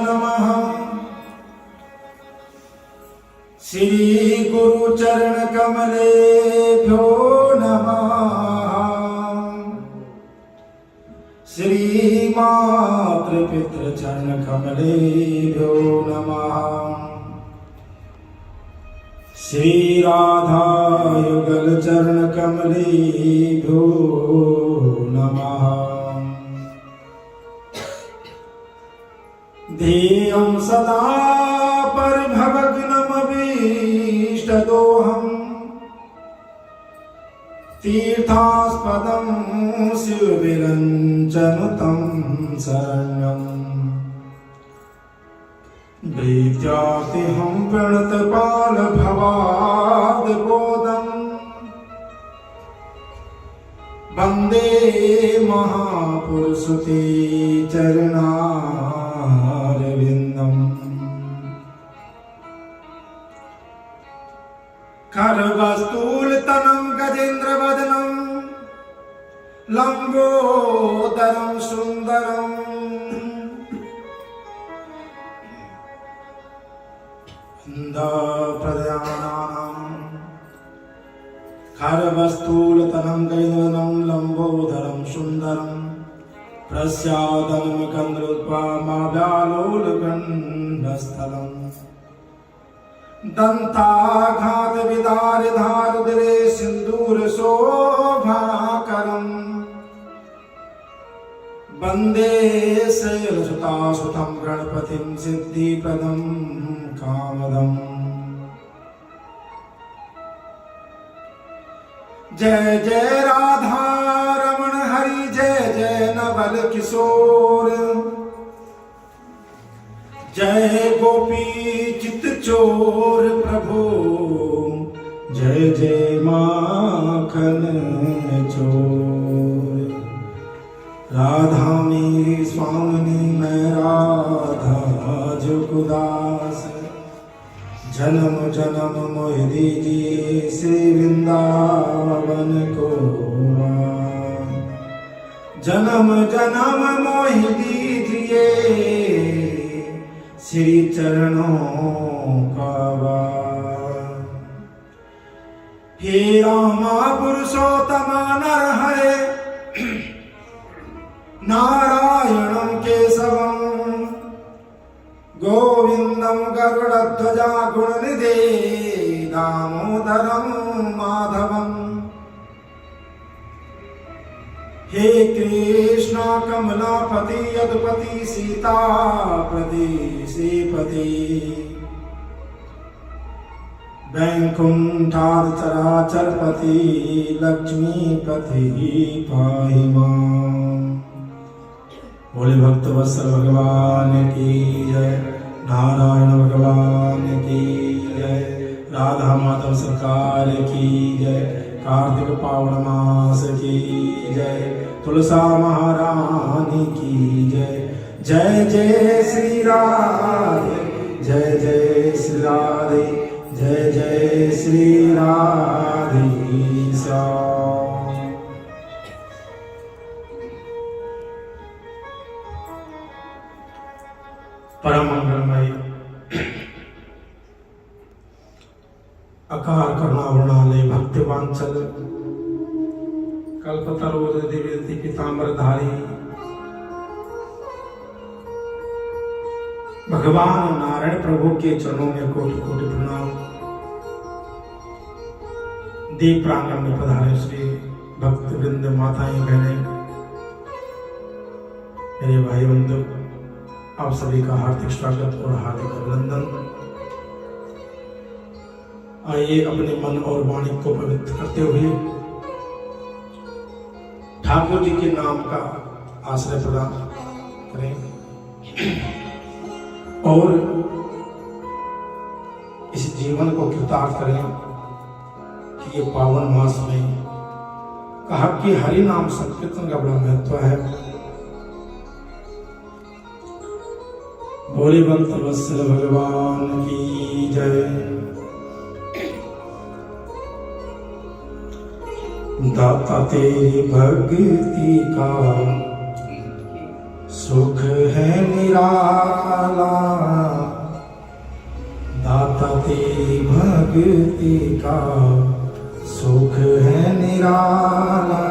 नमः। श्री गुरु चरण कमलेभ्यो नमः। श्री मातृ पितृ चरण कमलेभ्यो नमः। श्री राधा युगल चरण कमलेभ्यो नमः। ध्येयं सदा परिभवग्नमभीष्टदोहम् तीर्थास्पदं शिवविरञ्चनुतं शरण्यम्। विद्यार्थिहं प्रणतपालभवाब्धबोधम् वन्दे महापुरुषते चरणारविन्दम्। खरवस्तूलतनं गजेन्द्रवदनं लम्बोदरं सुन्दरम्। खरवस्तूलतनं गजेन्द्रवदनं लम्बोदरं सुन्दरं। प्रस्यादनं कन्द्रोत्पमाव्यालोलगण्डस्थलम्। दन्ताघात विदारधारुदरे सिन्दूर शोभाकरम्। वन्दे शैलसुतासुतं गणपतिं सिद्धिप्रदं कामदम्। जय जय राधा रमण हरि जय जय नवल किशोर। जय गोपी चित चोर प्रभु जय जय माखन चोर। राधा मेरी स्वामिनी मैं राधा जुगदास। जन्म जन्म मोह दीजिए श्री वृंदावन को। जन्म जन्म मोह दीजिए श्री चरणों का वार। हे रामा पुरुषोत्तम नरहरे नारायणं केशवं गोविंदं गरुड़ध्वजा गुणनिधे दामोदरं माधवम्। हे कृष्ण कमलापति यदुपति सीतापति श्रीपति। वैकुंठाचराचरपति लक्ष्मीपति पाहि माम्। बोले भक्त वत्सल भगवान की जय। नारायण भगवान की जय। राधा माधव सरकार की जय। कार्तिक पावन मास की जय। तुलसा महारानी की जय। जय जय श्री राधे जय जय श्री राधे जय जय श्री राधेशा। परम मंगलमय अकार करुणावृणालय भक्तिवांचल कल्पतरोज दिव्यति पीतांबरधारी भगवान नारायण प्रभु के चरणों में कोटि कोटि प्रणाम। दीप प्रांगण में पधारे श्री भक्त वृंद माताएं बहनें मेरे भाई बंधु आप सभी का हार्दिक स्वागत और हार्दिक अभिनंदन। आइए अपने मन और वाणी को पवित्र करते हुए ठाकुर जी के नाम का आश्रय प्रदान करें और इस जीवन को कृतार्थ करें कि ये पावन मास में कहा कि हरि नाम संकीर्तन का बड़ा महत्व है। बोले भक्त वत्सल भगवान की जय। दाता तेरी भक्ति का सुख है निराला, दाता तेरी भक्ति का सुख है निराला।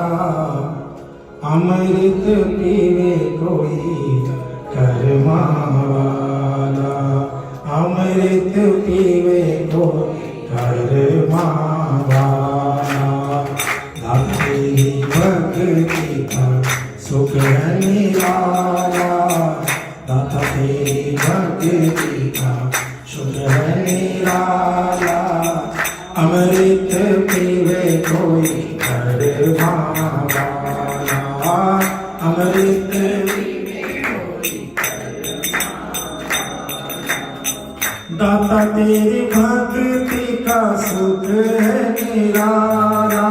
अमृत पीवे कोई कर्मा वाला, अमृत पीवे कोई कर्मा वाला। दाता तेरी भक्ति का सुख है निराला, दाता तेरी भक्ति का सुख है निराला। अमृत पीवे कोई कर्मा वाला, अमृत पीवे कोई कर्मा वाला। दाता तेरी भक्ति का सुख है निराला,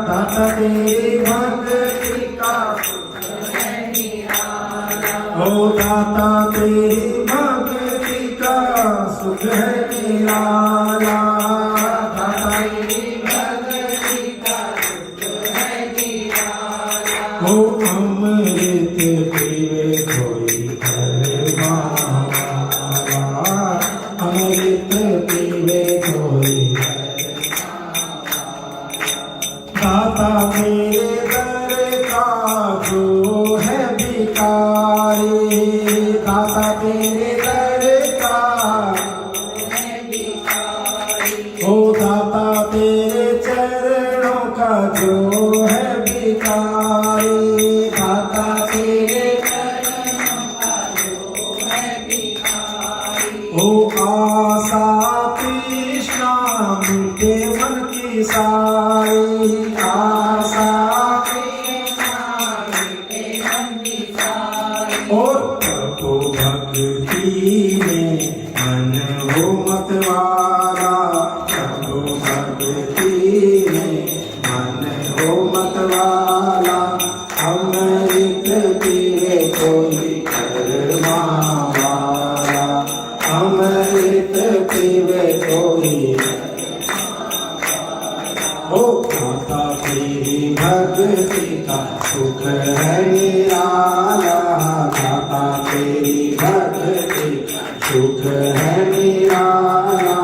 दाता तेरी भक्ति का सुख है निराला। ओ दाता तेरी भक्ति का सुख है निराला, दाता तेरी भक्ति का सुख है निराला। ओ अमृत पीवे कोई कर्मा वाला, अमृत पीवे कोई दाता मेरे दर का जो है भिखारी, दाता तेरे दर का है भिखारी। ओ दाता तेरे चरणों का जो है भिखारी, दाता तेरे चरणों का जो है भिखारी। ओ आशा तृष्णा मिटे मन की सारी, आशा तृष्णा मिटे मन की सारी। और प्रभु भक्ति में मन हो मत वाला, प्रभु भक्ति में मन हो मत वाला। अमृत पीवे कोई कर्मा वाला, अमृत पीवे कोई। ओ दाता तेरी भक्ति का सुख है निराला, दाता तेरी भक्ति का सुख है निराला।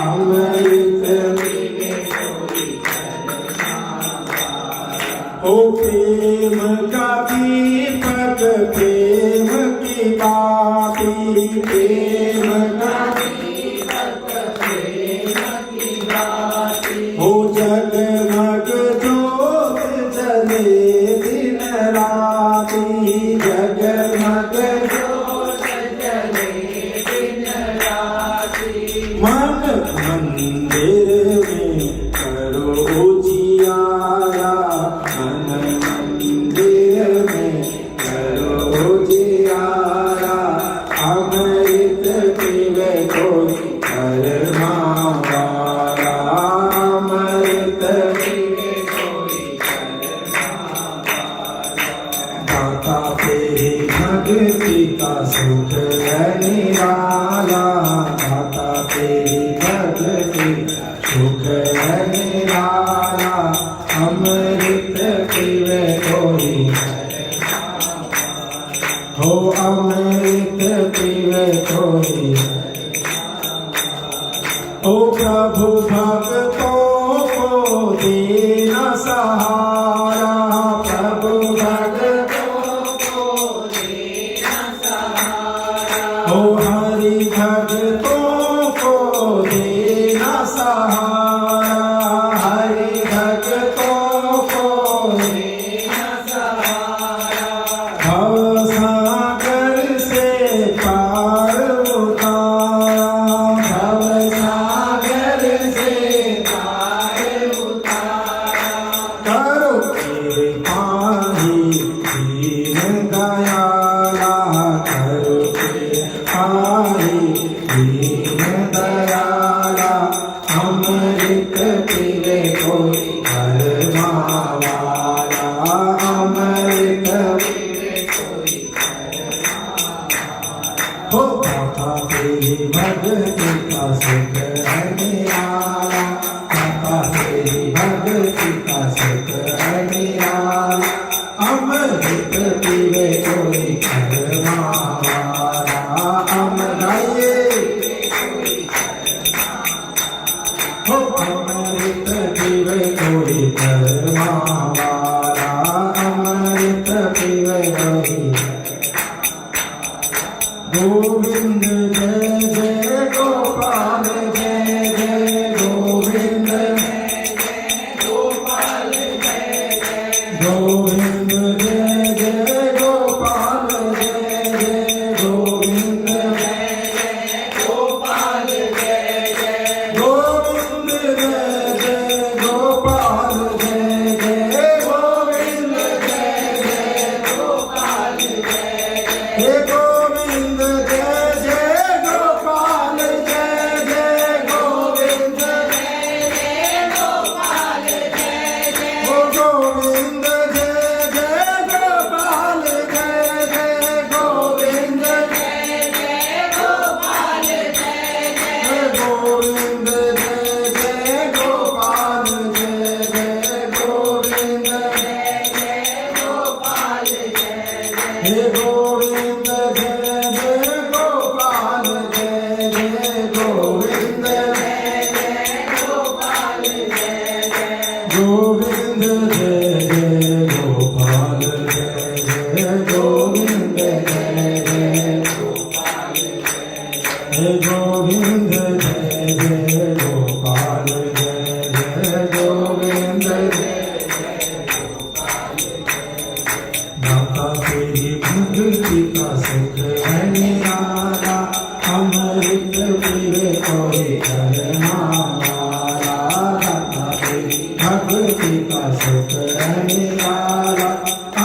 अमृत पीवे कोई कर्मा वाला। ओ प्रेम का दीपक प्रेम की बाती, प्रेम का दीपक प्रेम की बाती। ओ जगमग ज्योत जले दिन राती, जगमग ज्योत जले दिन राती। मन मंदिर में करो उजियारा, मन मंदिर में करो उजियारा। अमृत पीवे कोई कर्मा वाला, अमृत पीवे कोई कर्मा वाला। दाता तेरी भक्ति का सुख है निराला, दाता तेरी भक्ति का सुख है निराला। अमृत पीवे कोई हो, अमृत पीवे कोई। ओ प्रभु भक्तों को देना सहारा, प्रभु भक्तों को देना सहारा। ओ हरि भक्तों को देना सहारा, हरि भक्तों को देना सहारा। भव सागर से पार उतारा, भव सागर से पार उतारा। करो कृपा ही दीन दयाला, करो कृपा ही दीन दयाला। अमृत पीवे कोई कर्मा वाला, अमृत पीवे कोई कर्मा वाला। हो दाता तेरी भक्ति का सुख है निराला, दाता तेरी भक्ति का सुख है निराला। अमृत पीवे कोई गोविंद जय जय गोपाल जय जय गोविंद गोपाल जय जय गोविंद जय जय गोपाल जय जय गोविंद जय जय गोपाल जय जय गोविंद जय जय गोपाल जय जय गोविंद जय जय गोपाल जय जय गोविंद जय जय गोपाल जय जय गोविंद जय जय गोपाल जय जय गोविंद जय जय गोपाल जय जय गोविंद जय जय गोपाल जय जय गोविंद जय जय गोपाल जय जय गोविंद जय जय गोपाल जय जय गोविंद जय जय गोपाल जय जय गोविंद जय जय गोपाल जय जय गोविंद जय जय गोपाल जय जय गोविंद जय जय गोपाल जय जय गोविंद जय जय गोपाल जय जय गोविंद जय जय गोपाल जय दाता तेरी भक्ति का सुख है निराला अमृत पीवे कोई करमाला दाता तेरी भक्ति का सुख है निराला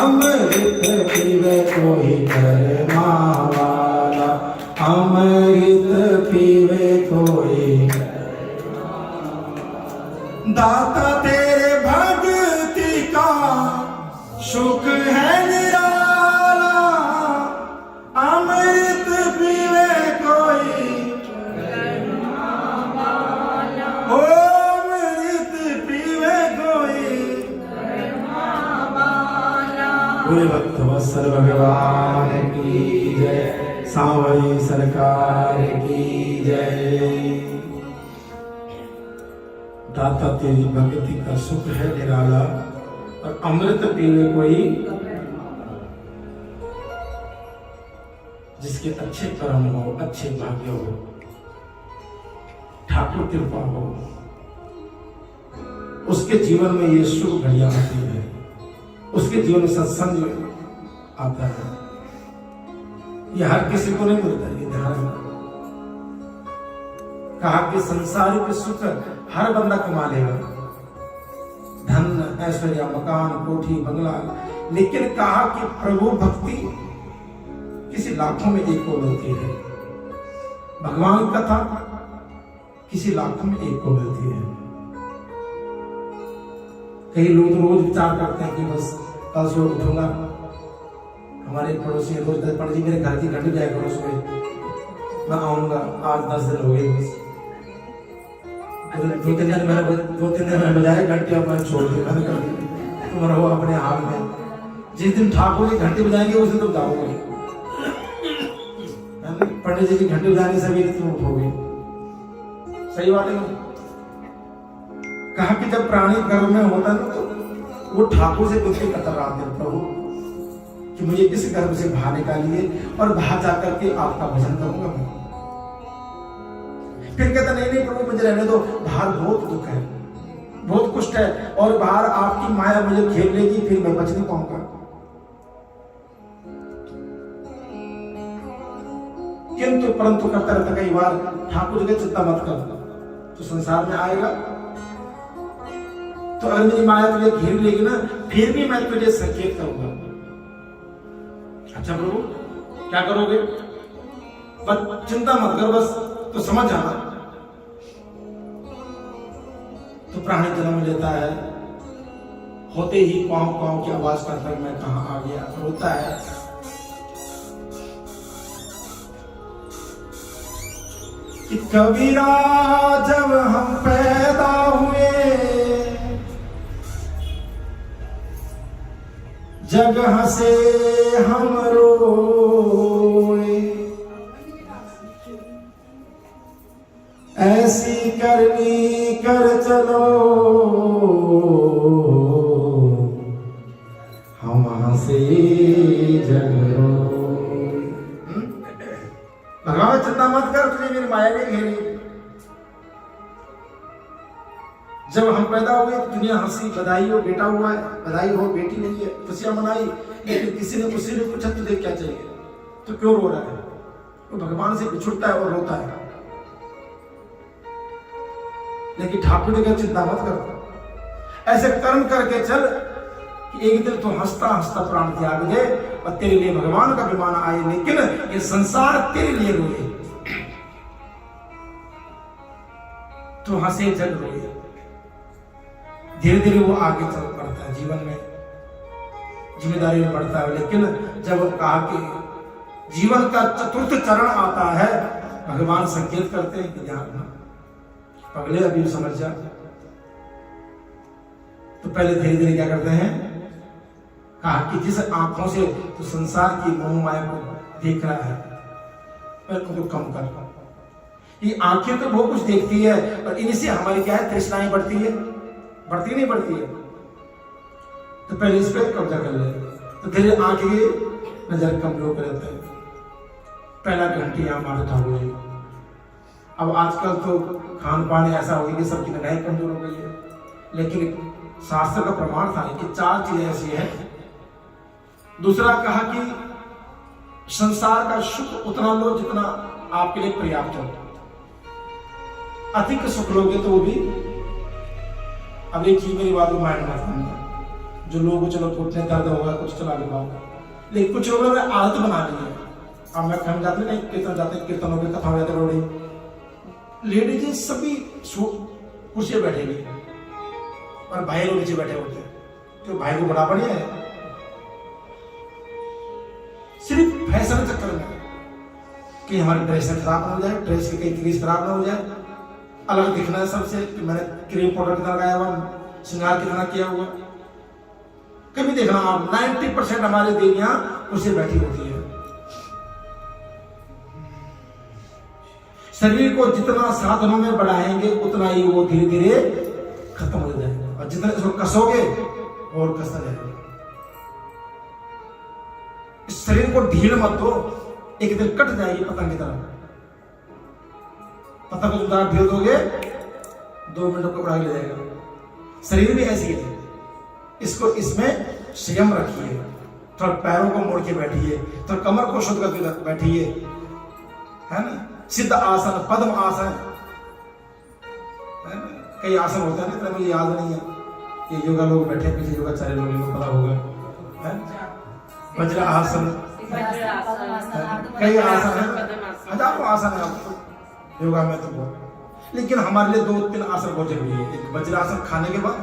अमृत पीवे कोई करमाला अमृत पीवे कोई दाता तेरे भक्ति का सुख है निराला अमृत पीवे कोई ओ अमृत पीवे कोई पूरे भक्त वत्सल भगवान की जय सांवरी सरकार की जय दाता तेरी भक्ति का सुख है निराला और अमृत पीवे कोई जिसके अच्छे कर्म हो अच्छे भाग्य हो ठाकुर कृपा हो उसके जीवन में ये शुभ घड़ियां आती है उसके जीवन में सत्संग आता है ये हर किसी को नहीं मिलता ये ध्यान रखना कहा कि संसारिक सुख हर बंदा कमा लेगा धन ऐश्वर्य मकान कोठी बंगला लेकिन कहा कि प्रभु भक्ति किसी लाखों में एक को मिलती है भगवान कथा किसी लाखों में एक को मिलती है कई लोग रोज विचार करते हैं कि बस कल सुबह उठूंगा हमारे पड़ोसी रोज पंडित जी मेरे घर की घंटी जाया करो सुबह मैं आऊंगा आज 10 दिन हो गए बस दो तीन दिन मैंने बजाय घंटी और मैं छोड़ दी तुम रहो अपने हाल में जिस दिन ठाकुर की घंटी बजाएंगे उस दिन तुम जाओगे पंडित जी की घंटी बजाने से भी तुम उठोगे सही बात है कहा कि जब प्राणी गर्भ में होता है तो वो ठाकुर से विनती करता रहा है प्रभु कि मुझे इस गर्भ से बाहर निकालिए और बाहर जाकर के आपका भजन करूंगा मैं फिर कहता नहीं प्रभु मुझे रहने दो बाहर बहुत दुख है बहुत कुष्ठ है और बाहर आपकी माया मुझे खेल लेगी फिर मैं बच नहीं पाऊंगा किंतु परंतु करता रहता कई बार ठाकुर जी चिंता मत कर तो संसार में आएगा तो अगर मेरी माया तुझे घेर लेगी ना फिर भी मैं तुझे संकेत करूंगा अच्छा प्रभु क्या करोगे बस चिंता मत कर बस तो समझ आना तो प्राणी जन्म लेता है होते ही पांव पांव की आवाज करता है मैं कहां आ गया रोता है कि कबीरा जब हम पैदा हुए जगह से हम रोए ऐसी करनी कर चलो हम हंसे जग रोए भगवान चिंता मत कर, तुझे मेरी माया ने घेरी। जब हम पैदा हुए दुनिया हंसी, बधाई हो बेटा हुआ है, बधाई हो बेटी नहीं है, खुशियां मनाई। लेकिन किसी ने पूछा तुझे क्या चाहिए, तो क्यों रो रहा है? तो भगवान से बिछुड़ता है और रोता है। लेकिन ठाकुर ने कहा चिंता मत कर, ऐसे कर्म करके चल कि एक दिन तो हंसता हंसता प्राण त्याग दे और तेरे लिए भगवान का विमान आए, लेकिन ये संसार तेरे लिए रोए, तो हंसे जग रोए। धीरे धीरे वो आगे चल पड़ता है, जीवन में जिम्मेदारी में बढ़ता है। लेकिन जब वो कहा कि जीवन का चतुर्थ चरण आता है, भगवान संकेत करते हैं कि ध्यान पगले अभी समझ जा। तो पहले धीरे धीरे क्या करते हैं, कहा कि जिस आंखों से तो संसार की मोह माया को देख रहा है, पहले उनको कम कर। ये आंखें तो बहुत कुछ देखती है, और इनसे हमारी क्या है, तृष्णाएं बढ़ती है, बढ़ती नहीं बढ़ती है। तो पहले इस पर कब्जा कर ले, तो धीरे आंख की नजर कमजोर करते हैं। पहला घंटी यहाँ मारे ठाकुर जी। अब आजकल तो खान पान ऐसा हो गया कि सबकी निगाहें कमजोर हो गई है, लेकिन शास्त्र का प्रमाण था कि 4 चीजें ऐसी है। दूसरा कहा कि संसार का सुख उतना लो जितना आपके लिए पर्याप्त हो, अधिक सुख लोगे तो वो भी। अब एक चीज मेरी बात को माइंड मत करना, जो लोग चलो घुटने दर्द होगा कुछ चला ले पाऊंगा, लेकिन कुछ लोगों ने आदत बना ली है। अब मैं हम जाते नहीं, कीर्तन जाते, कीर्तनों की कथा हो जाते, रोड़ी लेडीज सभी कुर्सी बैठेगी और भाई लोग नीचे बैठे होते हैं, तो भाई को बड़ा बढ़िया है। सिर्फ फैशन चक्कर में कि हमारी ड्रेस खराब ना हो जाए, ड्रेस की कई क्रीज खराब ना हो जाए, अलग दिखना है सबसे कि मैंने क्रीम पाउडर कितना लगाया हुआ, श्रृंगार कितना किया हुआ। कभी देखना आप 90% हमारी देवियां उसे बैठी होती है। शरीर को जितना साधनों में बढ़ाएंगे उतना ही वो धीरे धीरे खत्म हो जाएगा, और जितना इसको कसोगे और कसता जाएगा। इस शरीर को ढील मत दो, एक दिन कट जाएगी पतंग की तरह। पतंग को तुम ढील दोगे 2 मिनट को उड़ा ले जाएगा। शरीर भी ऐसी है, इसको इसमें संयम रखिए, थोड़ा पैरों को मोड़ के बैठिए, थोड़ा कमर को शुद्ध करके बैठिए, है ना। सिद्ध आसन, पद्म आसन, है ना, कई आसन होते हैं ना, मुझे याद नहीं है। ये योगा लोग बैठे पीछे, योगाचार्य लोगों को पता होगा, है वज्र आसन, कई आसन है, हजारों आसन है आपको योगा में तो बहुत। लेकिन हमारे लिए 2-3 आसन बहुत जरूरी है। एक वज्र आसन खाने के बाद,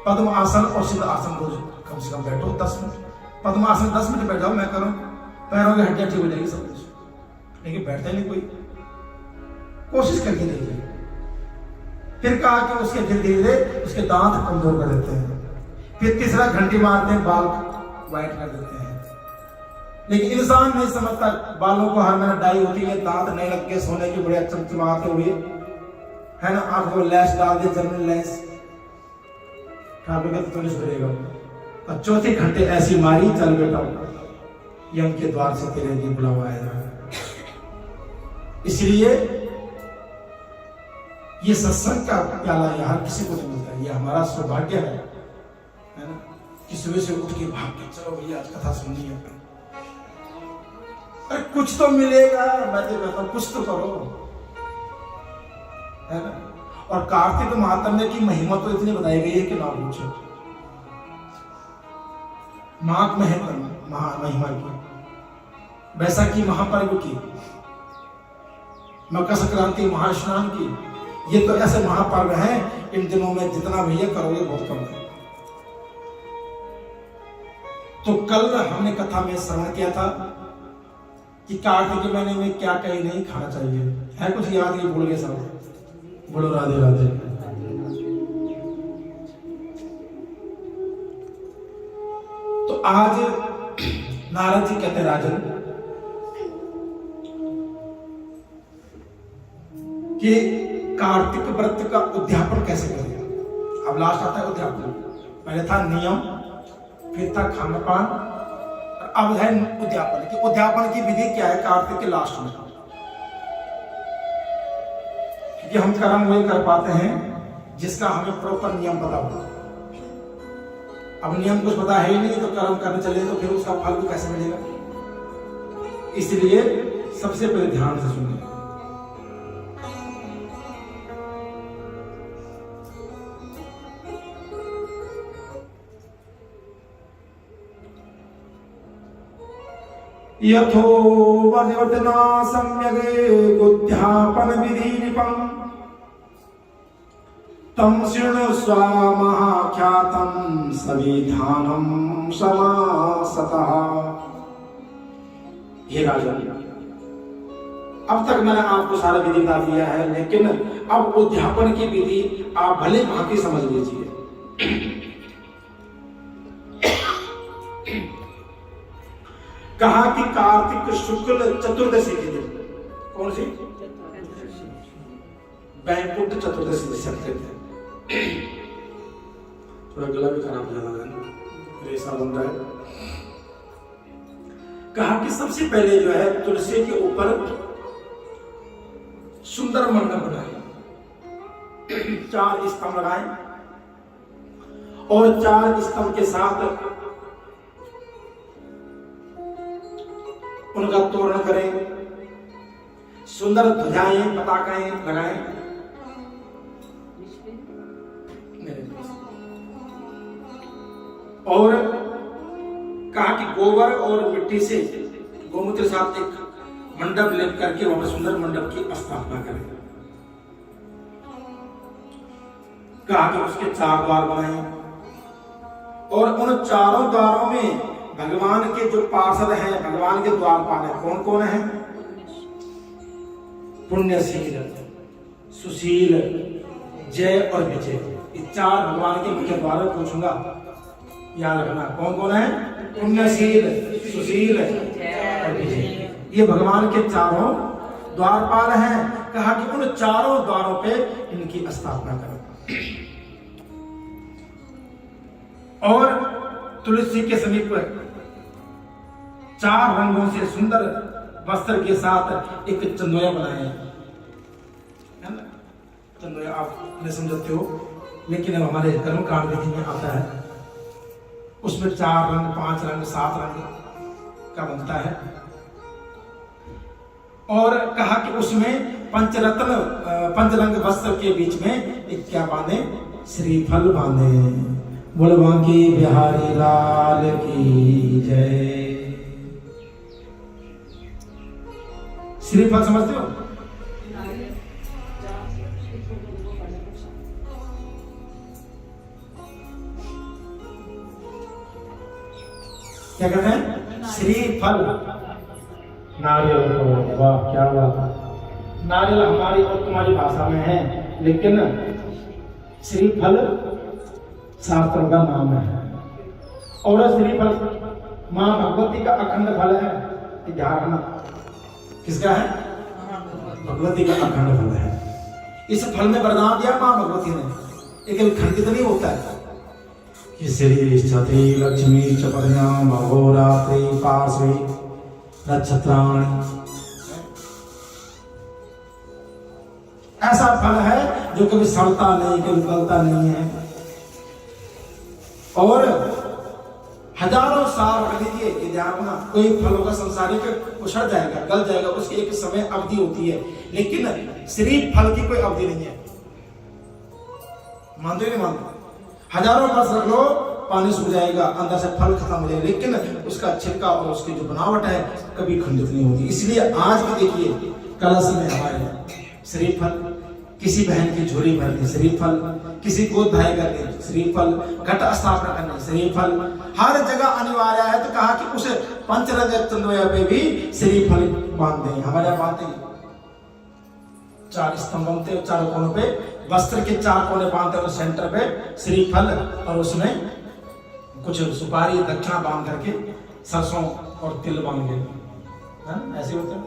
पद्म आसन और सिद्ध आसन रोज कम से कम बैठो 10 मिनट। पद्म आसन 10 मिनट बैठ जाओ, मैं करूं, पैरों की हड्डियां ठीक हो जाएगी सब कुछ। लेकिन बैठता नहीं कोई, कोशिश करके देखिए। फिर कहा कि उसके धीरे धीरे उसके दांत कमजोर कर देते हैं। फिर तीसरा घंटी मारते हैं, बाल व्हाइट कर देते हैं। लेकिन इंसान नहीं समझता, बालों को हर महीने डाई होती है, दांत नहीं लग के सोने के बड़े चमचमाते हुए, है ना, आंखों को लैस डाल दे, जर्मन लैस, ठाकुर का तो नहीं सुधरेगा। और चौथी घंटे ऐसी मारी, चल बेटा यम के द्वार से तेरे लिए बुलावा आएगा। इसलिए ये सत्संग का प्याला यार किसी को नहीं मिलता, ये हमारा सौभाग्य है ना, कि सुबह से उठ के भाग के चलो भैया आज कथा सुननी है। अरे कुछ तो मिलेगा, मैं तो कहता हूं कुछ तो करो, है ना। और कार्तिक महात्म्य की महिमा तो इतनी बताई गई है कि ना पूछो। माघ महिमा की, बैसाखी महापर्व की, मकर संक्रांति महास्नान की, ये तो ऐसे महापर्व हैं, इन दिनों में जितना भैया करोगे बहुत कम है। तो कल हमने कथा में श्रवण किया था कि कार्तिक के महीने में क्या कहीं नहीं खाना चाहिए, है कुछ याद? ये भूल गए सब, बोलो राधे राधे। तो आज नारद जी कहते राजन कि कार्तिक व्रत का उद्यापन कैसे करें। अब लास्ट आता है उद्यापन। पहले था नियम, फिर था खान पान, और अब है उद्यापन की। उद्यापन की विधि क्या है? कार्तिक के लास्ट में, क्योंकि हम कर्म वही कर पाते हैं जिसका हमें प्रॉपर नियम पता हो। अब नियम कुछ पता है ही नहीं तो कर्म करने चले तो फिर उसका फल भी कैसे मिलेगा? इसलिए सबसे पहले ध्यान से सुनिए। यथो वर्जना सम्यगे उद्यापन विधि निपम तम शृणुस्व महाख्यातम सविधानम समासतः। हे राजन, अब तक मैंने आपको सारा विधि बता दिया है, लेकिन अब उद्यापन की विधि आप भले भांति समझ लीजिए। कहा कि कार्तिक शुक्ल चतुर्दशी के दिन, कौन सी? वैकुंठ चतुर्दशी जिसे कहते हैं। थोड़ा गला भी खराब हो जाता है, रेशा बन रहा है। कहा कि सबसे पहले जो है तुलसी के ऊपर सुंदर मंडप बनाए, 4 स्तंभ लगाए और 4 स्तंभ के साथ उनका तोरण करें, सुंदर ध्वजाएं पताकाएं लगाएं। और कहा कि गोबर और मिट्टी से गोमूत्र के साथ एक मंडप लेप करके वहां पर सुंदर मंडप की स्थापना करें। कहा कि उसके 4 द्वार बनाए और उन 4 द्वारों में भगवान के जो पार्षद हैं, भगवान के द्वारपाल हैं, कौन कौन है? पुण्यशील, सुशील, जय और विजय। ये 4 भगवान के मुख्य द्वार पूछूंगा, याद रखना। कौन कौन है? पुण्यशील, सुशील और विजय। ये भगवान के 4 द्वारपाल हैं। कहा कि उन 4 द्वारों पे इनकी स्थापना करो और तुलसी के समीप 4 रंगों से सुंदर वस्त्र के साथ एक चंदोया बनाए, है ना? चंदोया आप नहीं समझते हो, लेकिन अब हमारे कर्म कांड विधि में आता है। उसमें 4 रंग, 5 रंग, 7 रंग का बनता है। और कहा कि उसमें पंचरंग वस्त्र के बीच में एक क्या बांधे? श्रीफल बांधे। बोलवा की बिहारी लाल की जय। श्रीफल समझते हो? क्या कहते हैं? श्रीफल। नारियल को, वाह क्या बात। नारियल हमारी और तुम्हारी भाषा में है, लेकिन श्रीफल शास्त्रों का नाम है। और श्रीफल मां भगवती का अखंड फल है। ध्यान रखना, किसका है? भगवती का अखंड फल है। इस फल में वरदान दिया मां भगवती ने, लेकिन खंडित नहीं होता है। श्री छत्री लक्ष्मी चपर्याम अहोरात्रि पार्श्वे नक्षत्राणि, ऐसा फल है जो कभी सड़ता नहीं, कभी गलता नहीं है। और हजारों साल रख लीजिए, ये ध्यान रखना, कोई फल होगा संसारिक वो सड़ जाएगा, गल जाएगा, उसकी एक समय अवधि होती है, लेकिन श्रीफल की कोई अवधि नहीं है। मानते नहीं मानते? हजारों वर्ष रख लो, पानी सूख जाएगा, अंदर से फल खत्म हो जाएगा, लेकिन उसका छिलका और उसकी जो बनावट है कभी खंडित नहीं होती। इसलिए आज भी देखिए कलश में हमारे श्रीफल, किसी बहन की झोली भरनी श्रीफल, किसी गोद भाई करने श्रीफल, घट स्थापना करने श्रीफल, हर जगह अनिवार्य है। तो कहा कि उस पंचरंग चंदोया पे भी श्रीफल बांधते हैं। हमारे यहाँ बांधते हैं, 4 स्तंभ बनते हैं, 4 कोनों पे वस्त्र के 4 कोने बांधते हैं, सेंटर पे श्रीफल और उसमें कुछ सुपारी दक्षिणा बांध करके सरसों और तिल बांध के, ऐसे होते हैं।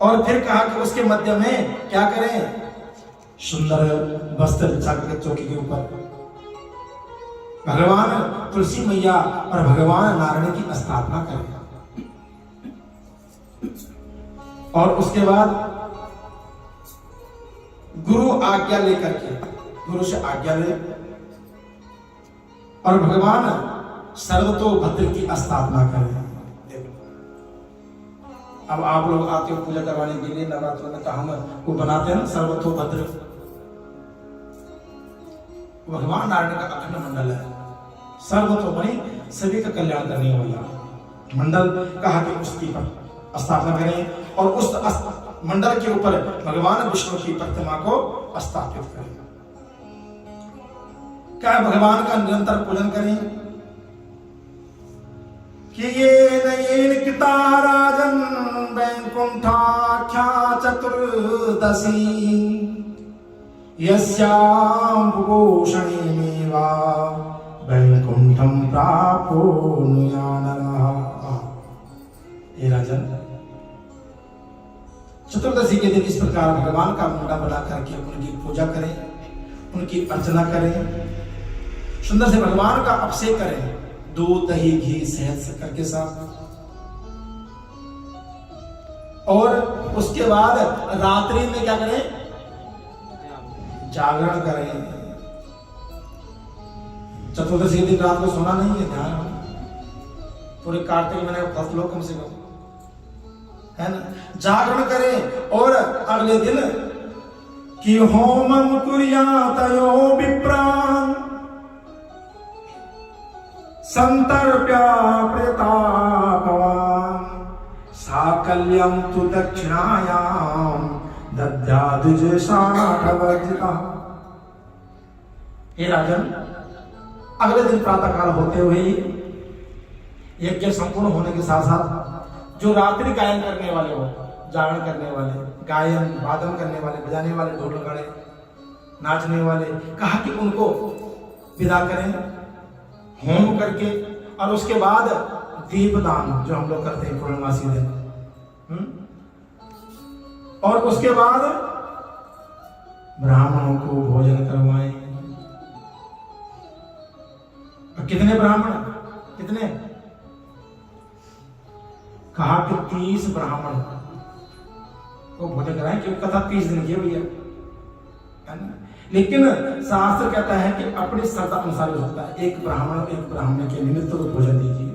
और फिर कहा कि उसके मध्य में क्या करें? सुंदर वस्त्र बिछा करके चौकी के ऊपर भगवान तुलसी मैया और भगवान नारायण की स्थापना करें। और उसके बाद गुरु आज्ञा लेकर के, गुरु से आज्ञा ले और भगवान सर्वतोभद्र की स्थापना करें। अब आप लोग आते हो पूजा करवाने के लिए नवरात्रों में, तो हम वो बनाते हैं सर्वतोभद्र, भगवान नारायण का अखंड मंडल है। सर्वतो बने सभी का कल्याण करने वाला मंडल कहा कि उसकी स्थापना करें और उस मंडल के ऊपर भगवान विष्णु की प्रतिमा को स्थापित करें। क्या भगवान का निरंतर पूजन करें कि ये नयन किता राजन वैकुंठाख्या चतुर्दशी यस्यां भूषणेमेवा वैकुंठम प्राप्नुयानः। हे राजन, चतुर्दशी के दिन इस प्रकार भगवान का मुंडा बना करके उनकी पूजा करें, उनकी अर्चना करें, सुंदर से भगवान का अभिषेक करें दूध दही घी शहद शक्कर के साथ। और उसके बाद रात्रि में क्या करें, जागरण करें। चतुर्दशी के दिन रात को सोना नहीं है, ध्यान पूरे कार्तिक महीने का फर्स्ट लोग कम से कम, है ना, जागरण करें। और अगले दिन कि होमम कुर्यातयो विप्रान संतर्प्या प्रेतापवान साकल्यम तु दक्षिणायाम दद्याद्विजेशाठवर्जिता। हे राजन, अगले दिन प्रातः काल होते हुए यज्ञ संपूर्ण होने के साथ साथ जो रात्रि गायन करने वाले हो, जागरण करने वाले, गायन वादन करने वाले, बजाने वाले, ढोल नगाड़े, नाचने वाले, कहा कि उनको विदा करें होम करके। और उसके बाद दीपदान जो हम लोग करते हैं पूर्णमासी दिन, और उसके बाद ब्राह्मणों को भोजन करवाएं। कितने ब्राह्मण, कितने, कहा कि 30 ब्राह्मण को भोजन कराएं, क्योंकि कथा 30 दिन की भैया, है ना। लेकिन शास्त्र कहता है कि अपनी श्रद्धा अनुसार हो सकता है, एक ब्राह्मण के निमित्त को भोजन दीजिए,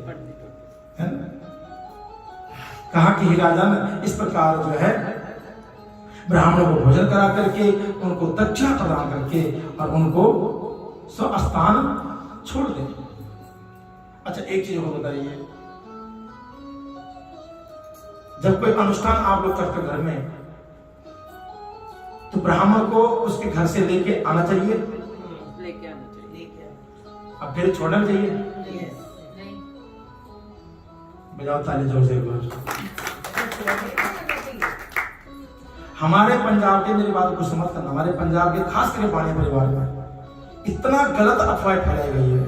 है ना। कहा कि राजन, इस प्रकार जो है ब्राह्मणों को भोजन करा करके, उनको दक्षिणा प्रदान करके और उनको स्वस्थान छोड़ दे। अच्छा, एक चीज को बताइए, जब कोई अनुष्ठान आप लोग करते घर में, तो ब्राह्मण को उसके घर से लेके आना चाहिए, लेके आना चाहिए, अब फिर छोड़ना चाहिए। नहीं, बजाओ ताली जोर से एक बार। हमारे पंजाब के, मेरी बात को समझ करना, हमारे पंजाब के खास करके बाणी परिवार में इतना गलत अफवाह फैलाई गई है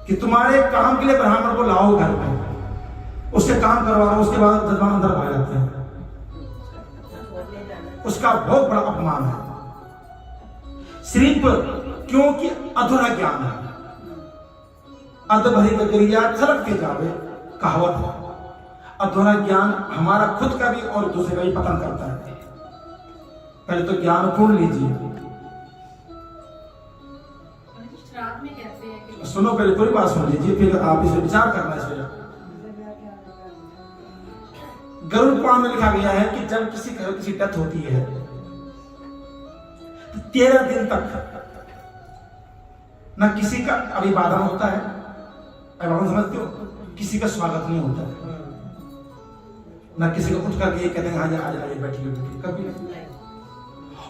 कि तुम्हारे काम के लिए ब्राह्मण को लाओ घर में, उससे काम करवाओ, उसके बाद जजमान अंदर भाग जाते हैं। उसका बहुत बड़ा अपमान है, सिर्फ क्योंकि अधूरा ज्ञान है। अधभरी क्रिया छलकते जावे, कहावत है। अधूरा ज्ञान हमारा खुद का भी और दूसरे का भी पतन करता है। पहले तो ज्ञान पूर्ण लीजिए। सुनो, पहले पूरी बात सुन लीजिए, फिर आप इसे विचार करना। इसमें गरुड़ पुराण में लिखा गया है कि जब किसी डेथ होती है तो 13 दिन तक न किसी का अभिवादन होता है, अभिवादन समझते हो, किसी का स्वागत नहीं होता है, न किसी को उठ करके कहते हैं हाँ आज बैठिए, कभी नहीं।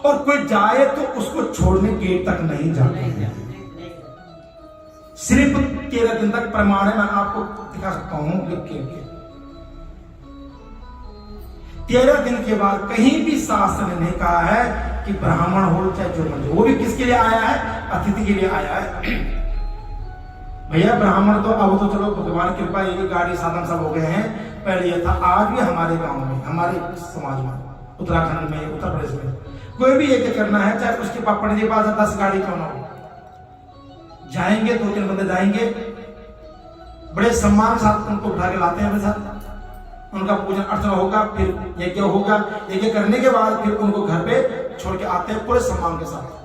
और कोई जाए तो उसको छोड़ने गेट तक नहीं जाते, सिर्फ 13 दिन तक। प्रमाण है, मैं आपको दिखा सकता हूं लिख के। 13 दिन के बाद कहीं भी शास्त्र ने नहीं कहा है कि ब्राह्मण हो चाहे जो मर्जी, वो भी किसके लिए आया है, अतिथि के लिए आया है। भैया ब्राह्मण तो अब तो चलो भगवान की कृपा, ये गाड़ी साधन सब हो गए हैं, पहले ये था। आज भी हमारे गांव में, हमारे समाज में, उत्तराखंड में, उत्तर प्रदेश में कोई भी यज्ञ करना है, चाहे उसके पंडित के पास 10 गाड़ी क्यों ना हो, जाएंगे, 2-3 बंदे जाएंगे, बड़े सम्मान के साथ उनको उठा के लाते हैं अपने साथ, उनका पूजन अर्चना होगा, फिर यज्ञ होगा, यज्ञ करने के बाद फिर उनको घर पे छोड़ के आते हैं पूरे सम्मान के साथ,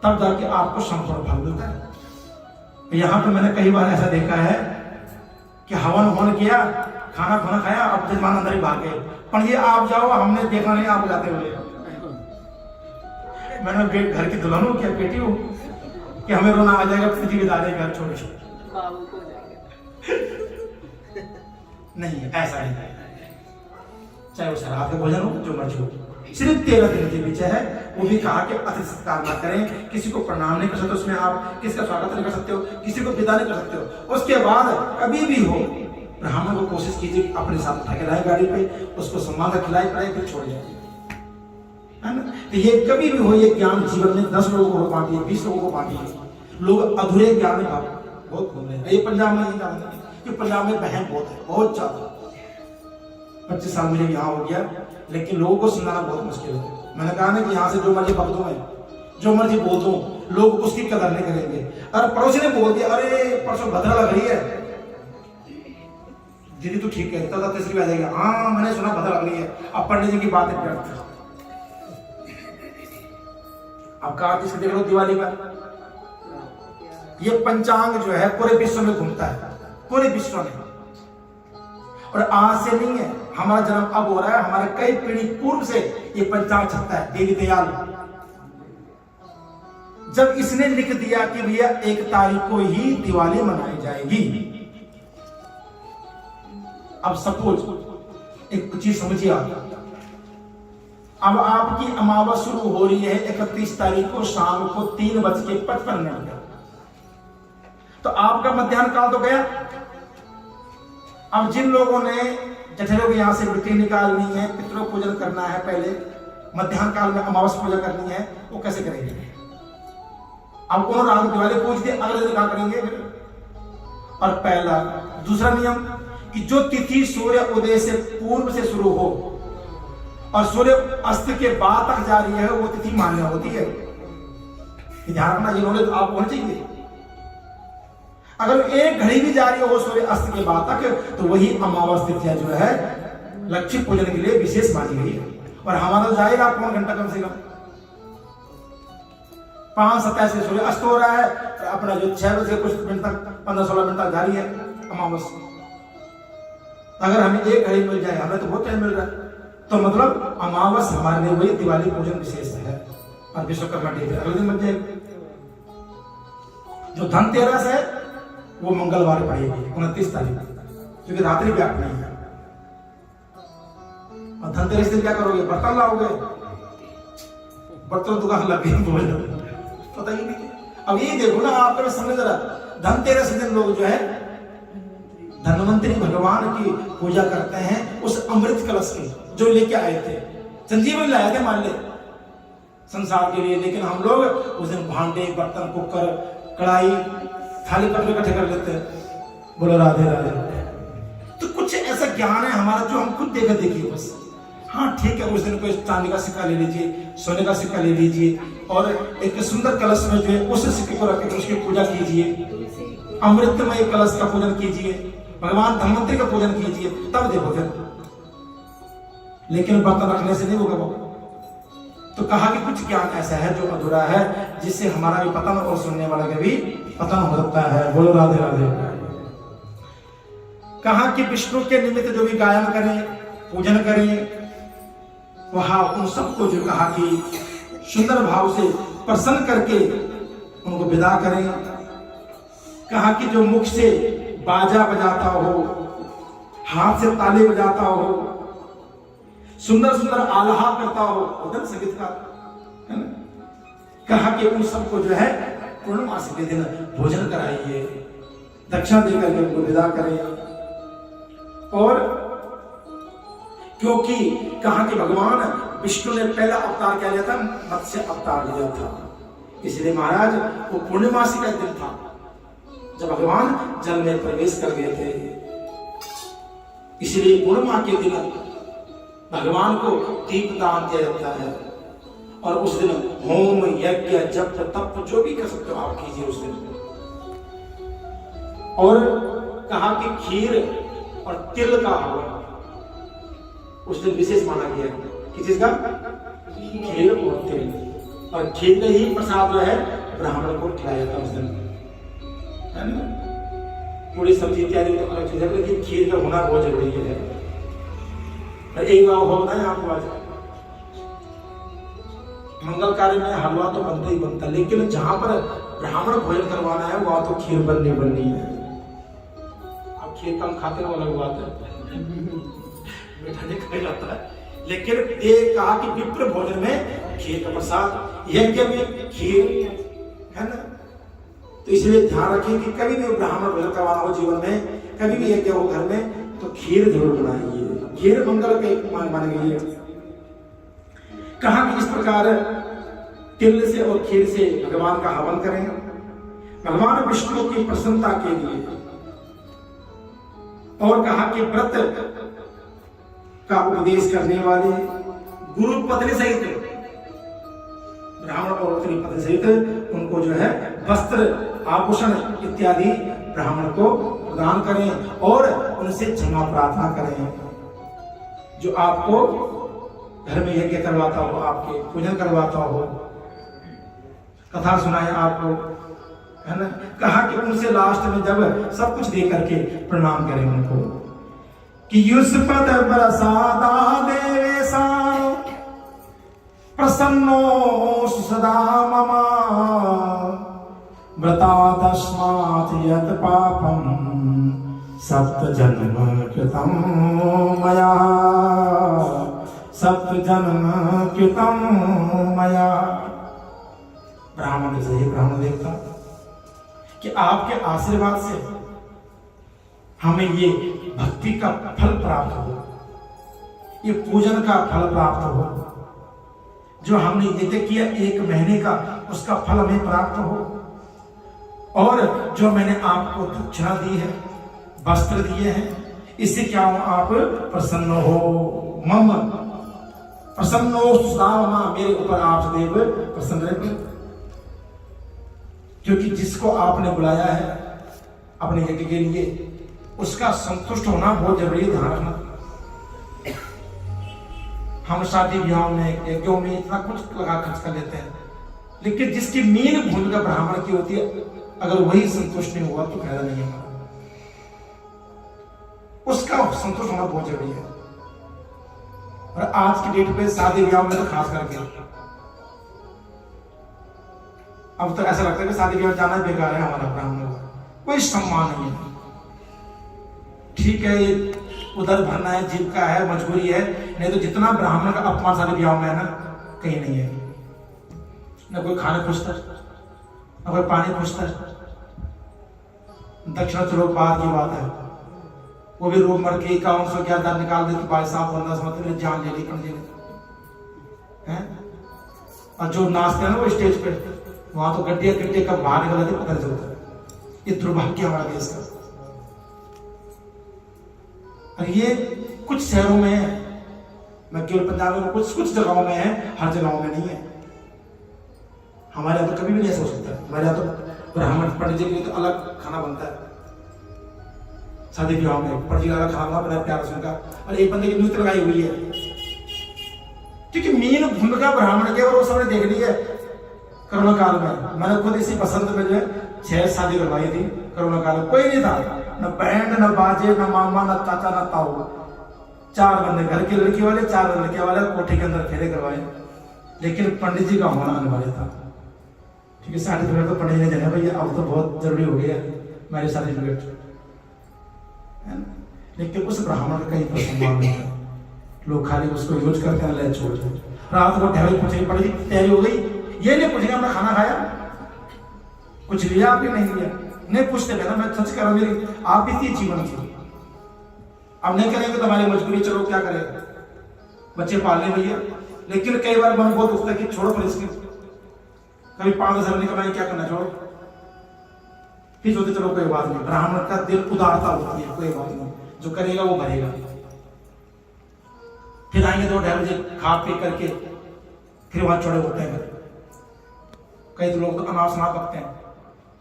तब जाके आपको संपूर्ण फल मिलता है। यहां पे मैंने कई बार ऐसा देखा है कि हवन होने किया, खाना खाना खाया, अब जजमान अंदर ही भाग गए, पर ये आप जाओ, हमने देखा नहीं आप जाते हुए। मैंने घर की दुल्हन हूँ क्या बेटी हूँ कि हमें रोना आ जाएगा पति के दादे घर छोड़ के, बाबू को जाएगा। नहीं ऐसा नहीं, चाहे वो शराब के भोजन हो जो मर्जी हो, सिर्फ 13 दिन के पीछे है। वो भी कहा कि अतिथि सत्कार ना करें, किसी को प्रणाम नहीं कर सकते, उसमें आप किसी का स्वागत नहीं कर सकते हो, किसी को विदा नहीं कर सकते हो। उसके बाद कभी भी हो ब्राह्मण को कोशिश कीजिए अपने साथ उठा के लाए गाड़ी पे, उसको सम्मान से खिलाए पिलाए फिर छोड़ जाए, है ना। तो ये कभी भी हो, ये ज्ञान जीवन में 10 लोगों को बांटिए, 20 लोगों को बांटिए। लोग अधूरे ज्ञान में बहुत घूम रहे हैं। ये पंजाब में नहीं जानते कि पंजाब में बहन बहुत है, बहुत ज्यादा। 25 साल मुझे यहाँ हो गया, लेकिन लोगों को सुनाना बहुत मुश्किल है। मैंने कहा ना कि यहाँ से जो मर्जी बक दूं मैं, जो मर्जी बोल दूं, लोग उसकी कदर नहीं करेंगे। अरे पड़ोसी ने बोल दिया, अरे परसों भद्रा लग रही है, दीदी तू ठीक है, तब तीसरी आ जाएगी, हाँ मैंने सुना भद्रा लग रही है, अब पंडित जी की बात है। अब कार्तिक देख लो दिवाली पर, ये पंचांग जो है पूरे विश्व में घूमता है, पूरे विश्व में, और आज से नहीं है, हमारा जन्म अब हो रहा है, हमारे कई पीढ़ी पूर्व से ये पंचांग छपता है। देवी दयाल जब इसने लिख दिया कि भैया 1 तारीख को ही दिवाली मनाई जाएगी, अब सपोज एक चीज समझिए आप, अब आपकी अमावस शुरू हो रही है 31 तारीख को शाम को 3:55 तो आपका मध्याह्न काल तो गया। अब जिन लोगों ने जठरों के यहां से मिट्टी निकालनी है, पितरों पूजन करना है, पहले मध्याह्न काल में अमावस पूजा करनी है, वो कैसे करेंगे? अब उन्होंने रात दिवाली पूछ दी, अगले दिन क्या करेंगे? और पहला दूसरा नियम कि जो तिथि सूर्य उदय से पूर्व से शुरू हो और सूर्य अस्त के बाद तक जा रही है, वो तिथि मान्य होती है। ध्यान रखना, ये नॉलेज आपको होनी चाहिए। अगर 1 घड़ी भी जारी हो सूर्य अस्त के बाद तक, तो वही अमावस तिथिया जो है लक्ष्मी पूजन के लिए विशेष मानी गई है। और हमारा जाएगा 1 घंटा कम से कम, 5:27 से सूर्य अस्त हो रहा है, अपना जो 6 बजे कुछ मिनट तक 15-16 मिनट तक जारी है अमावस। अगर हमें 1 घड़ी मिल जाए, हमें तो बहुत टाइम मिल रहा है, तो मतलब अमावस हमारे लिए वही दिवाली पूजन विशेष है। और विश्वकर्मा डे अगले दिन बन जाएगा। जो धनतेरस है वो मंगलवार पड़ेगी 29 तारीख, क्योंकि रात्रि व्याप्त नहीं है। और धनतेरस दिन क्या करोगे? बर्तन लाओगे, बर्तन दुकान लग गई, पता ही नहीं। अब ये देखो ना, आपको समझ रहा, धनतेरस दिन लोग जो है धन्वंतरी भगवान की पूजा करते हैं, उस अमृत कलश की जो लेके आए थे, संजीवनी लाए थे मान ले संसार के लिए। लेकिन हम लोग उस दिन भांडे, बर्तन, कुकर, कढ़ाई, थाली पर इकट्ठे कर लेते हैं। बोलो राधे राधे। तो कुछ ऐसा ज्ञान है हमारा जो हम खुद देखा देखिए बस। हाँ ठीक है, उस दिन कोई चांदी का सिक्का ले लीजिए, सोने का सिक्का ले लीजिए, और एक सुंदर कलश में जो है उस सिक्के को रख के उसकी पूजा कीजिए, अमृतमय कलश का पूजन कीजिए, भगवान धन्वंतरी का पूजन कीजिए, तब देखो फिर। लेकिन बर्तन रखने से नहीं होगा वो। तो कहा कि कुछ ज्ञान ऐसा है जो अधूरा है, जिससे हमारा भी पतन और सुनने वाला का भी पतन हो सकता है। बोलो राधे राधे। कहा कि विष्णु के निमित्त जो भी गायन करें, पूजन करें, वहां उन सबको जो कहा कि सुंदर भाव से प्रसन्न करके उनको विदा करें। कहा कि जो मुख से बाजा बजाता हो, हाथ से ताली बजाता हो, सुंदर सुंदर आल्हा करता हो, उधर संगीतकार है ना। कहा कि उन सबको जो है पूर्णमासी के दिन भोजन कराइए, दक्षिणा देकर के उनको विदा करें। और क्योंकि कहा कि भगवान विष्णु ने पहला अवतार क्या लिया था? मत्स्य अवतार लिया था। इसलिए महाराज वो पूर्णिमासी का दिन था जब भगवान जल में प्रवेश कर गए थे। इसलिए पूर्णिमा के दिन भगवान को दीपदान दिया जाता है। और उस दिन होम यज्ञ जप तप जो भी कर सकते हो आप कीजिए उस दिन। और कहा कि खीर और तिल का हलवा उस दिन विशेष माना गया है। किस चीज का? खीर और तिल। और खीर का ही प्रसाद जो है ब्राह्मण को खिलाया जाता है उस दिन, है ना। पूरी सब्जी इत्यादि तो अलग चीज है, लेकिन खीर का होना बहुत जरूरी है। एक बार होता है आपको आज मंगल कार्य में हलवा तो बनता ही बनता, लेकिन जहां पर ब्राह्मण भोजन करवाना है वहां तो खीर बननी है। आप खीर कम खाते हो अलग बात है, मीठा नहीं खाया जाता है, लेकिन ये कहा कि विप्र भोजन में खीर का प्रसाद, यज्ञ में खीर, है ना। तो इसलिए ध्यान रखें कि कभी भी ब्राह्मण भोजन करवाना हो जीवन में, कभी भी यज्ञ हो घर में, तो खीर जरूर बनाइए। खीर मंगल के एक मान गई है। कहा कि इस प्रकार तिल से और खीर से भगवान का हवन करें, भगवान विष्णु की प्रसन्नता के लिए। और कहा कि व्रत का उपदेश करने वाले गुरु पत्नी सहित ब्राह्मण और पत्नी सहित उनको जो है वस्त्र आभूषण इत्यादि ब्राह्मण को प्रदान करें और उनसे क्षमा प्रार्थना करें। जो आपको घर में यज्ञ करवाता हो, आपके पूजन करवाता हो, कथा सुनाए आपको, है ना। कहा कि उनसे लास्ट में जब सब कुछ दे करके प्रणाम करें उनको कि युष्पद प्रसादा देवेशा प्रसन्नो सदा मम व्रतादस्मात् यत् पापं सप्त जन्म कृतं मया, सप्त जन्म कृतं मया। ब्राह्मण से ब्राह्मण देवता कि आपके आशीर्वाद से हमें ये भक्ति का फल प्राप्त हो, ये पूजन का फल प्राप्त हो, जो हमने यज्ञ किया 1 महीने का उसका फल हमें प्राप्त हो, और जो मैंने आपको दक्षिणा दी है, वस्त्र दिए हैं, इससे क्या हो आप प्रसन्न हो। मम प्रसन्नो सुदामा, मेरे ऊपर आप देव प्रसन्न रहे, क्योंकि जिसको आपने बुलाया है अपने यज्ञ के लिए उसका संतुष्ट होना बहुत जरूरी है। ध्यान रखना, हम शादी ब्याह में यज्ञों में इतना कुछ लगा खर्च कर लेते हैं, लेकिन जिसकी मीन भूमिका ब्राह्मण की होती है, अगर वही संतुष्ट नहीं हुआ तो फायदा नहीं है। उसका संतुष्ट होना बहुत जरूरी है। और आज की डेट पे शादी ब्याह में तो खास करके अब तो ऐसा लगता है कि शादी ब्याह जाना बेकार है हमारा, ब्राह्मणों का कोई सम्मान नहीं है। ठीक है, ये उधर भरना है, जीव का है, मजबूरी है, नहीं तो जितना ब्राह्मण का अपमान शादी ब्याह में है ना, कहीं नहीं है। न कोई खाने पूछता, न कोई पानी पूछता, दक्षिणा तो लोग बात की बात है, वो भी रोग मर के 51,000 निकाल दे तो भाई साहब बंदा समझते मेरी जान ले ली पंडित ने, हैं। और जो नाचते हैं ना वो स्टेज पे, वहां तो गड्ढे गड्ढे कब बाहर निकल जाते पता नहीं चलता। ये दुर्भाग्य हमारा देश का। और ये कुछ शहरों में है, मैं केवल पंजाब में, कुछ जगहों में है, हर जगहों में नहीं है। हमारे यहाँ तो कभी भी नहीं ऐसा हो सकता। हमारे यहाँ तो ब्राह्मण पंडित जी के लिए तो अलग खाना बनता है, शादी विवाह में पंडित जी का अलग खाना बना प्यार से उनका, और एक बंदे की नृत्य लगाई हुई है, क्योंकि मीन भूमिका ब्राह्मण के, और वो सबने देख ली है कोरोना काल में। मैंने खुद इसी बसंत में जो है 6 शादी करवाई थी कोरोना काल में, कोई नहीं था, न बैंड न बाजे न मामा न चाचा न ताऊ, 4 बंदे घर की लड़की वाले, 4 लड़के वाले, कोठी के अंदर फेरे करवाए, लेकिन पंडित जी का होना अनिवार्य था। ठीक है, सर्टिफिकेट तो पंडित जी ने देना भैया, अब तो बहुत जरूरी हो गया मैरिज सर्टिफिकेट, लेकिन उस ब्राह्मण का कहीं पर सम्मान नहीं है। लोग खाली उसको यूज करते हैं, ले छोड़ दें। रात को ढेर पूछेंगे पंडित जी तैयारी हो गई, ये नहीं पूछेंगे हमने खाना खाया, कुछ लिया आपने, नहीं लिया, नहीं पूछते। कहना मैं सच कर रहा हूं, मेरी आप ही थी जीवन की, अब नहीं करेंगे तो हमारी मजबूरी, चलो क्या करें, बच्चे पालने भैया। लेकिन कई बार मन बहुत उठता है कि छोड़ो पर इसके, कभी 5-10 हजार कमाई क्या करना, छोड़ो, फिर सोचते चलो कोई बात नहीं। ब्राह्मण का दिल उदारता होती है, कोई बात नहीं, जो करेगा वो भरेगा। फिर आएंगे 2-2:30 बजे खा पी करके फिर वहां चौड़े होते हैं। कई तो लोग तो अनाप शनाप रखते हैं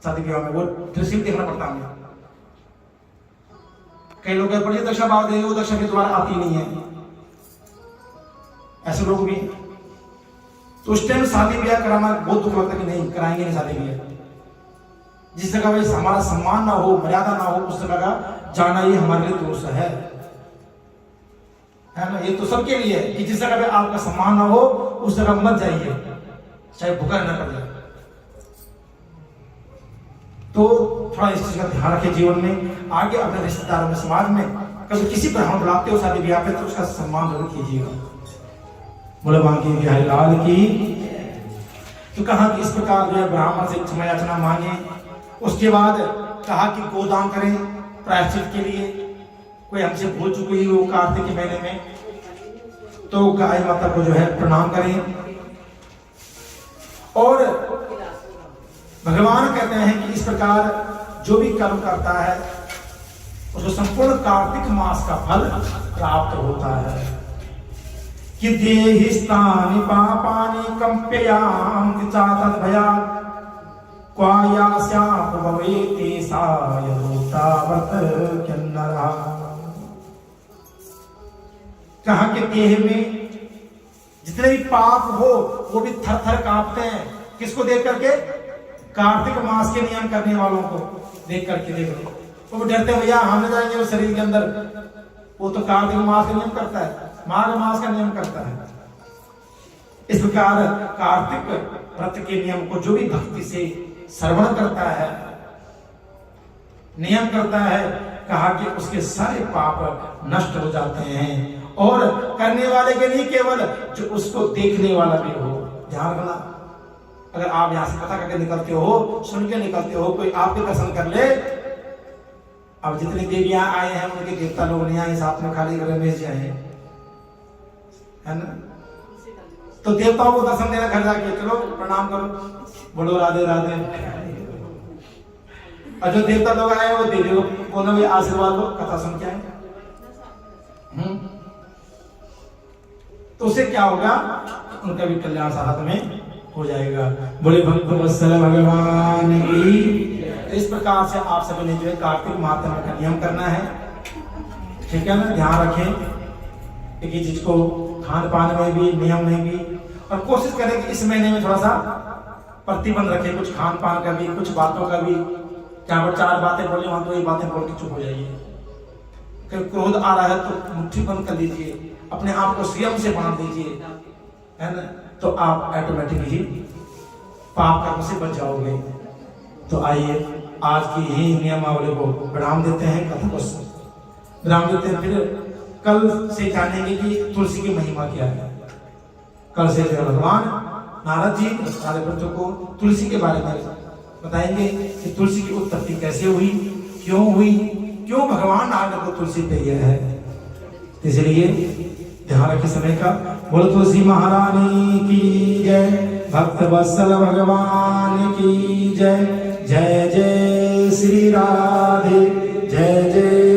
शादी विवाह में, वो ड्रेसिंग देखना पड़ता है हमें। कई लोग बड़ी दक्षा भाव दे, वो दक्षा भी दोबारा आती नहीं है, ऐसे लोग भी। तो उस टाइम शादी ब्याह कराना बहुत दुख लगता है कि नहीं कराएंगे नहीं शादी ब्याह। जिस जगह भाई हमारा सम्मान ना हो, मर्यादा ना हो, उस जगह जाना ही हमारे लिए दोष है ना। ये तो सबके लिए है कि जिस जगह पे आपका सम्मान ना हो उस जगह मत जाइए, चाहे भूखा ना कर जाए। तो थोड़ा इस चीज का ध्यान रखें जीवन में। आगे अपने रिश्तेदारों में, समाज में कभी किसी ब्राह्मण बुलाते हो शादी ब्याह पे तो उसका सम्मान जरूर कीजिएगा। बोले बांकी बिहारी लाल की। तो कहा कि इस प्रकार जो है ब्राह्मण से क्षमा याचना मांगे। उसके बाद कहा कि गोदान करें प्रायश्चित के लिए। कोई हमसे भूल चुकी हो कार्तिक के महीने में तो गाय माता को जो है प्रणाम करें। और भगवान कहते हैं कि इस प्रकार जो भी कर्म करता है उसको संपूर्ण कार्तिक मास का फल प्राप्त होता है। कि देहिस्तानि पापानि कंप्ययाम चातद भयात् क्वायास्याप भवेति सायदोतावत किन्नरा। कहा कि देह में जितने भी पाप हो वो भी थर थर कांपते हैं। किसको देख करके? कार्तिक मास के नियम करने वालों को देख करके। देख लो वो डरते भैया हम जाएंगे वो शरीर के अंदर। वो तो कार्तिक मास का नियम करता है, माघ मास का नियम करता है। इस प्रकार कार्तिक व्रत के नियम को जो भी भक्ति से श्रवण करता है, नियम करता है, कहा कि उसके सारे पाप नष्ट हो जाते हैं। और करने वाले के नहीं, केवल जो उसको देखने वाला भी हो। ध्यान रखना, अगर आप यहां से कथा करके निकलते हो, सुन के निकलते हो, कोई आपके दर्शन कर ले। अब जितनी देवियां आए हैं उनके देवता लोग नहीं आए, साथ में खाली रमेश जी आए है ना। तो देवताओं को दर्शन देना घर जाके, चलो प्रणाम करो, बोलो राधे राधे। और जो देवता लोग आए वो देवी को बोलो भी आशीर्वाद लो, कथा सुन के आए। तो उससे क्या होगा? उनका भी कल्याण साथ में हो जाएगा। बोले भक्त वत्सल भगवान की। इस प्रकार से आप सभी ने जो है कार्तिक माह का नियम करना है, ठीक है ना। ध्यान रखें कि जिसको खान पान में भी, नियम में भी, और कोशिश करें कि इस महीने में थोड़ा सा प्रतिबंध रखें, कुछ खान पान का भी, कुछ बातों का भी। जहां पर 4 बातें बोले वहां तो ये बातें बोल के चुप हो जाइए। कहीं क्रोध आ रहा है तो मुट्ठी बंद कर लीजिए, अपने आप को संयम से बांध दीजिए, है ना। तो आप ऑटोमेटिकली पाप कर्म से बच जाओगे। तो आइए आज की ही नियमावली को विराम देते हैं, कथा को विराम देते हैं। फिर कल से जानेंगे कि तुलसी की महिमा क्या है। कल से भगवान नारद जी आर्यभट्ट को तुलसी के बारे में बताएंगे कि तुलसी की उत्पत्ति कैसे हुई, क्यों हुई, क्यों भगवान नारद को तुलसी प्रिय है। इसलिए ध्यान रखे समय का। बोलो तुलसी महारानी की जय, भक्त वत्सल भगवान की जय। जय जय श्री राधे, जय जय